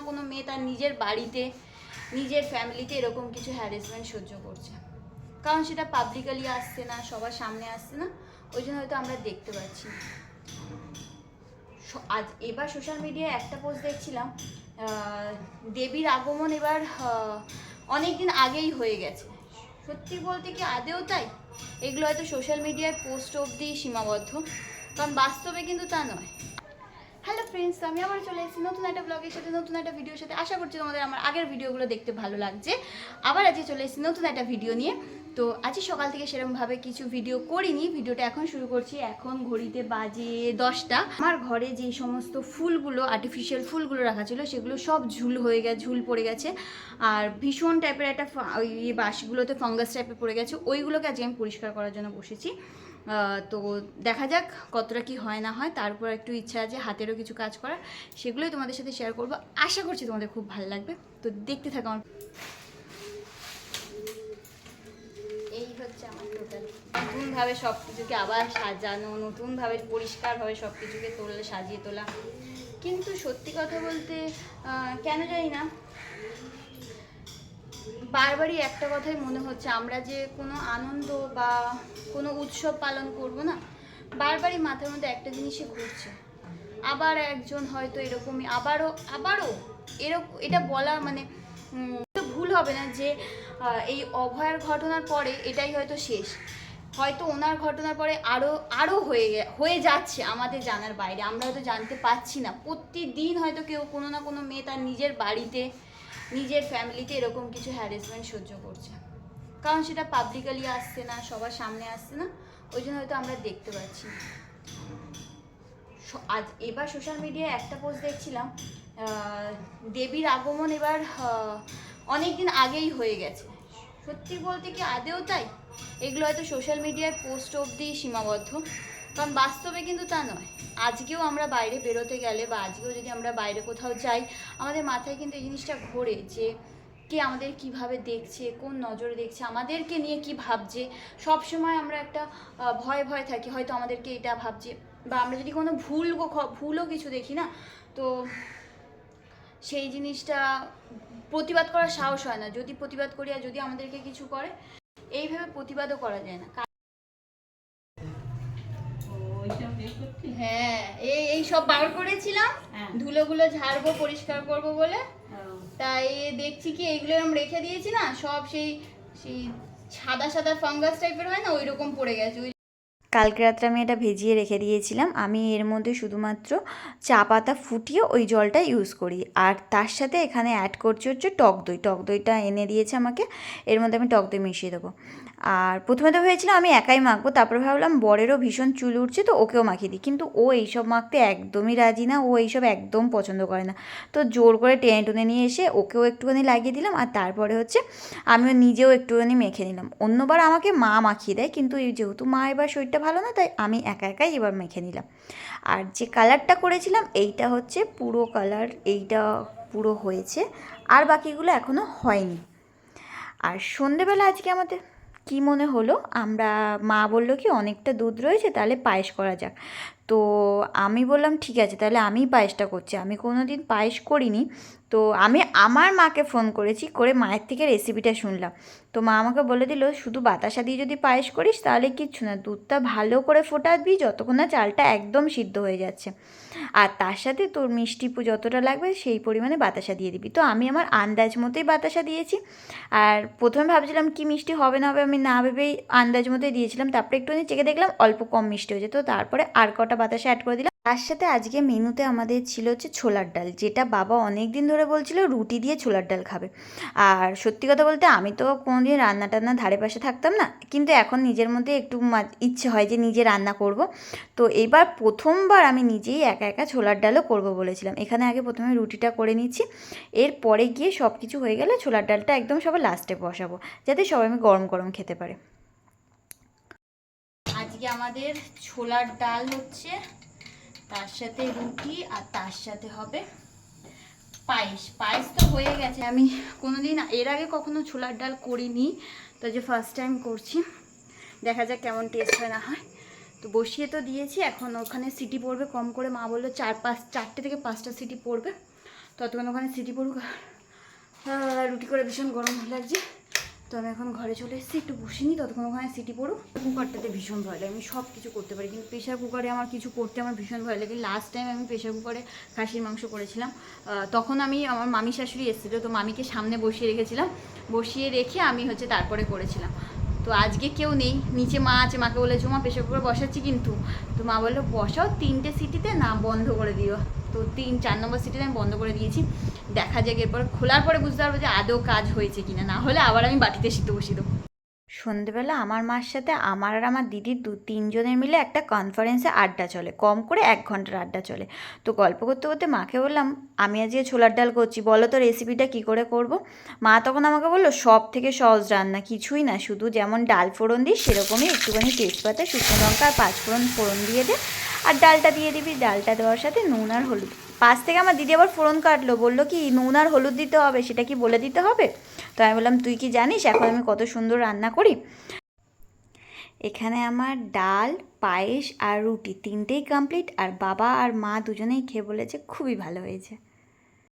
না কোনো মেয়ে তার নিজের বাড়িতে নিজের ফ্যামিলিতে এরকম কিছু হ্যারাসমেন্ট সহ্য করছে, কারণ সেটা পাবলিকালি আসছে না, সবার সামনে আসছে না, ওই জন্য হয়তো আমরা দেখতে পাচ্ছি। আজ এবার সোশ্যাল মিডিয়ায় একটা পোস্ট দেখছিলাম, দেবীর আগমন এবার অনেক দিন আগেই হয়ে গেছে। সত্যি বলতে কি আদেও তাই? এগুলো হয়তো সোশ্যাল মিডিয়ায় পোস্ট অবধি সীমাবদ্ধ, কারণ বাস্তবে কিন্তু তা নয়। হ্যালো ফ্রেন্ডস, আমি আবার চলে এসেছি নতুন একটা ব্লগের সাথে, নতুন একটা ভিডিওর সাথে। আশা করছি তোমাদের আমার আগের ভিডিওগুলো দেখতে ভালো লাগছে। আবার আজকে চলে এসেছি নতুন একটা ভিডিও নিয়ে। তো আজকে সকাল থেকে সেরকমভাবে কিছু ভিডিও করিনি, ভিডিওটা এখন শুরু করছি। এখন ঘড়িতে বাজে 10টা। আমার ঘরে যে সমস্ত ফুলগুলো, আর্টিফিশিয়াল ফুলগুলো রাখা ছিল, সেগুলো সব ঝুল পড়ে গেছে। আর ভীষণ টাইপের একটা ওই বাঁশগুলোতে ফাঙ্গাস টাইপের পড়ে গেছে, ওইগুলোকে আজকে আমি পরিষ্কার করার জন্য বসেছি। তো দেখা যাক কতটা কি হয় না হয়। তারপর একটু ইচ্ছা আছে হাতেরও কিছু কাজ করার, সেগুলোই তোমাদের সাথে শেয়ার করবো। আশা করছি তোমাদের খুব ভালো লাগবে, তো দেখতে থাকো। আমার এই হচ্ছে আমার টোটাল নতুনভাবে সব কিছুকে আবার সাজানো, নতুনভাবে পরিষ্কারভাবে সব কিছুকে সাজিয়ে তোলা। কিন্তু সত্যি কথা বলতে কেন জানি না বারবারই একটা কথাই মনে হচ্ছে, আমরা যে কোনো আনন্দ বা কোনো উৎসব পালন করব না, বারবারই মাথার মধ্যে একটা জিনিসই ঘুরছে। আবার একজন হয়তো এরকমই আবারও এরকম, এটা বলা মানে তো ভুল হবে না যে এই অভয়ার ঘটনার পরে এটাই হয়তো শেষ। হয়তো ওনার ঘটনার পরে আরও হয়ে যাচ্ছে আমাদের জানার বাইরে, আমরা হয়তো জানতে পারছি না। প্রতিদিন হয়তো কেউ কোনো না কোনো মেয়ে তার নিজের বাড়িতে নিজের ফ্যামিলিতে এরকম কিছু হ্যারাসমেন্ট সহ্য করছে, কারণ সেটা পাবলিকালি আসছে না, সবার সামনে আসছে না, ওই জন্য হয়তো আমরা দেখতে পাচ্ছি। আজ এবার সোশ্যাল মিডিয়ায় একটা পোস্ট দেখছিলাম, দেবীর আগমন এবার অনেক দিন আগেই হয়ে গেছে। সত্যি বলতে কি আদেও তাই? এগুলো হয়তো সোশ্যাল মিডিয়ায় পোস্ট অবধি সীমাবদ্ধ, কারণ বাস্তবে কিন্তু তা নয়। আজকেও আমরা বাইরে বেরোতে গেলে বা আজকেও যদি আমরা বাইরে কোথাও যাই, আমাদের মাথায় কিন্তু এই জিনিসটা ঘোরে যে কে আমাদের কিভাবে দেখছে, কোন নজরে দেখছে, আমাদেরকে নিয়ে কি ভাবছে। সব সময় আমরা একটা ভয় থাকি, হয়তো আমাদেরকে এটা ভাবছে। বা আমরা যদি কোনো ভুলও কিছু দেখি না, তো সেই জিনিসটা প্রতিবাদ করার সাহস হয় না। যদি প্রতিবাদ করি আর যদি আমাদেরকে কিছু করে, এইভাবে প্রতিবাদও করা যায় না। হ্যাঁ, এই সব বার করেছিলাম, ধুলোগুলো ঝাড়বো, পরিষ্কার করব বলে। তাই দেখছি কি এইগুলো আমি রেখে দিয়েছি না, সব সেই সেই সাদা সাদা ফাঙ্গাস টাইপের হয় না, ওই রকম পড়ে গেছে। কালকে রাত্রে আমি এটা ভিজিয়ে রেখে দিয়েছিলাম। আমি এর মধ্যে শুধুমাত্র চা পাতা ফুটিয়ে ওই জলটা ইউজ করি, আর তার সাথে এখানে অ্যাড করছি হচ্ছে টক দইটা এনে দিয়েছে আমাকে, এর মধ্যে আমি টক দই মিশিয়ে দেবো। আর প্রথমে তো ভেবেছিলাম আমি একাই মাখবো, তারপরে ভাবলাম বরেরও ভীষণ চুল উঠছে, তো ওকেও মাখিয়ে দিই। কিন্তু ও এইসব মাখতে একদমই রাজি না, ও এইসব একদম পছন্দ করে না। তো জোর করে টেনে নিয়ে এসে ওকেও একটুখানি লাগিয়ে দিলাম, আর তারপরে হচ্ছে আমিও নিজেও একটুখানি মেখে নিলাম। অন্যবার আমাকে মা মাখিয়ে দেয়, কিন্তু যেহেতু মা এবার শরীরটা ভালো না, তাই আমি একাই এবার মেখে নিলাম। আর যে কালারটা করেছিলাম এইটা হচ্ছে পুরো কালার, এইটা পুরো হয়েছে, আর বাকিগুলো এখনও হয়নি। আর সন্ধেবেলা আজকে আমাদের কি মনে হলো, মা বললো কি অনেকটা দুধ রয়েছে, তাহলে পায়েস করা যাক। তো আমি বললাম ঠিক আছে, তাহলে আমিই পায়েসটা করছি। আমি কোনো দিন পায়েস করিনি, তো আমি আমার মাকে ফোন করেছি, করে মায়ের থেকে রেসিপিটা শুনলাম। তো মা আমাকে বলে দিল শুধু বাতাসা দিয়ে যদি পায়েস করিস তাহলে কিচ্ছু না, দুধটা ভালো করে ফোটাবি যতক্ষণ না চালটা একদম সিদ্ধ হয়ে যাচ্ছে, আর তার সাথে তোর মিষ্টি যতটা লাগবে সেই পরিমাণে বাতাসা দিয়ে দিবি। তো আমি আমার আন্দাজ মতোই বাতাসা দিয়েছি। আর প্রথমে ভাবছিলাম কি মিষ্টি হবে না হবে, আমি না ভেবেই আন্দাজ মতোই দিয়েছিলাম। তারপরে একটুখানি চেখে দেখলাম অল্প কম মিষ্টি হয়েছে, তো তারপরে আর কটা বাতাসা অ্যাড করে দিলাম। তার সাথে আজকে মেনুতে আমাদের ছিল হচ্ছে ছোলার ডাল, যেটা বাবা অনেক দিন ধরে বলছিল রুটি দিয়ে ছোলার ডাল খাবে। আর সত্যি কথা বলতে আমি তো কোনোদিন রান্না টান্না ধারে পাশে থাকতাম না, কিন্তু এখন নিজের মধ্যে একটু ইচ্ছে হয় যে নিজে রান্না করব। তো এবার প্রথমবার আমি নিজেই একা একা ছোলার ডালও করব বলেছিলাম। এখানে আগে প্রথমে রুটিটা করে নিচ্ছি, এরপরে গিয়ে সব কিছু হয়ে গেলে ছোলার ডালটা একদম সবার লাস্টে বসাবো, যাতে সবাই আমি গরম গরম খেতে পারে। আজকে আমাদের ছোলার ডাল হচ্ছে, তার সাথে রুটি, আর তার সাথে হবে পায়েস তো হয়ে গেছে। আমি কোনোদিন এর আগে কখনো ছোলার ডাল করিনি, তো যে ফার্স্ট টাইম করছি, দেখা যাক কেমন টেস্ট হয় না হয়। তো বসিয়ে তো দিয়েছি, এখন ওখানে সিটি পড়বে কম করে, মা বললো 4-5 4টে থেকে 5টা সিটি পড়বে। তো ততক্ষণ ওখানে সিটি পড়ুক। রুটি করে ভীষণ গরম লাগছে, তো আমি এখন ঘরে চলে এসেছি, একটু বসিনি, ততক্ষণ ওখানে সিটি পড়ুক। কুকারটাতে ভীষণ ভয় লাগে, আমি সব কিছু করতে পারি কিন্তু প্রেশার কুকারে আমার কিছু করতে আমার ভীষণ ভয় লাগে। লাস্ট টাইম আমি প্রেশার কুকারে খাসির মাংস করেছিলাম, তখন আমি আমার মামি শাশুড়ি এসেছিলো, তো মামিকে সামনে বসিয়ে রেখেছিলাম, বসিয়ে রেখে আমি তারপরে করেছিলাম। তো আজকে কেউ নেই, নিচে মা আছে, মাকে বলেছো মা প্রেশার কুকার বসাচ্ছি কিন্তু, তো মা বললো বসাও 3টে সিটিতে, না বন্ধ করে দিও। তো 4 নম্বর সিটিতে আমি বন্ধ করে দিয়েছি। দেখা যাক এরপর খোলার পরে বুঝতে পারবো যে আদৌ কাজ হয়েছে কিনা, না হলে আবার আমি বাটিতে সিদ্ধ বসিয়ে দেবো। সন্ধেবেলা আমার মার সাথে আমার আর আমার দিদির 2-3 জনের মিলে একটা কনফারেন্সে আড্ডা চলে, কম করে 1 ঘন্টার আড্ডা চলে। তো গল্প করতে করতে মাকে বললাম আমি আজকে ছোলার ডাল করছি, বলো তো রেসিপিটা কী করে করব। মা তখন আমাকে বললো সব থেকে সহজ রান্না, কিছুই না, শুধু যেমন ডাল ফোড়ন দিই সেরকমই একটুখানি তেজপাতা, শুকনো লঙ্কা আর 5 ফোড়ন ফোড়ন দিয়ে দে, আর ডালটা দিয়ে দিবি, ডালটা দেওয়ার সাথে নুন আর হলুদ। পাশ থেকে আমার দিদি আবার ফোড়ন কাটলো, বললো কি নুন আর হলুদ দিতে হবে, সেটা কি বলে দিতে হবে। তো আমি বললাম তুই কি জানিস এখন আমি কত সুন্দর রান্না করি। এখানে আমার ডাল, পায়েস আর রুটি 3টেই কমপ্লিট, আর বাবা আর মা দুজনেই খেয়ে বলেছে খুবই ভালো হয়েছে।